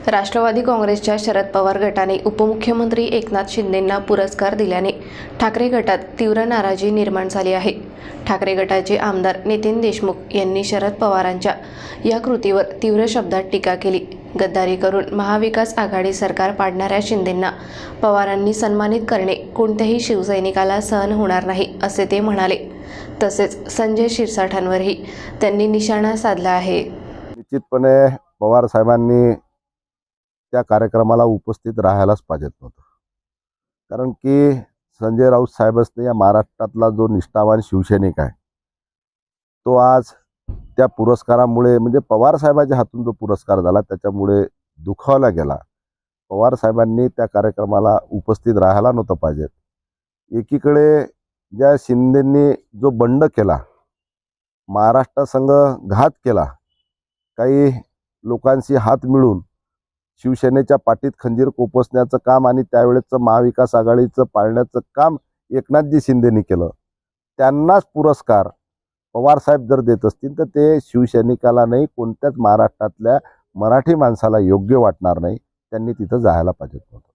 राष्ट्रवादी काँग्रेसच्या शरद पवार गटाने उपमुख्यमंत्री एकनाथ शिंदेंना पुरस्कार दिल्याने ठाकरे गटात तीव्र नाराजी निर्माण झाली आहे। ठाकरे गटाचे आमदार नितीन देशमुख यांनी शरद पवारांच्या या कृतीवर तीव्र शब्दात टीका केली। गद्दारी करून महाविकास आघाडी सरकार पाडणाऱ्या शिंदेंना पवारांनी सन्मानित करणे कोणत्याही शिवसैनिकाला सहन होणार नाही असे ते म्हणाले। तसेच संजय शिरसाठांवरही त्यांनी निशाणा साधला आहे। निश्चितपणे पवार साहेबांनी त्या कार्यक्रमाला उपस्थित राहायलाच पाहिजेत नव्हतं, कारण की संजय राऊत साहेबच या महाराष्ट्रातला जो निष्ठावान शिवसैनिक आहे तो आज त्या पुरस्कारामुळे म्हणजे पवार साहेबांच्या हातून जो पुरस्कार झाला त्याच्यामुळे दुखावला गेला। पवार साहेबांनी त्या कार्यक्रमाला उपस्थित राहायला नव्हतं पाहिजेत। एकीकडे ज्या शिंदेंनी जो बंड केला, महाराष्ट्रासंग घात केला, काही लोकांशी हात मिळून शिवसेनेच्या पाठीत खंजीर कोपसण्याचं काम आणि त्यावेळेचं महाविकास आघाडीचं पाळण्याचं काम एकनाथजी शिंदेंनी केलं। त्यांनाच पुरस्कार पवारसाहेब जर देत असतील तर ते शिवसैनिकाला नाही, कोणत्याच महाराष्ट्रातल्या मराठी माणसाला योग्य वाटणार नाही। त्यांनी तिथं जायला पाहिजे होतं।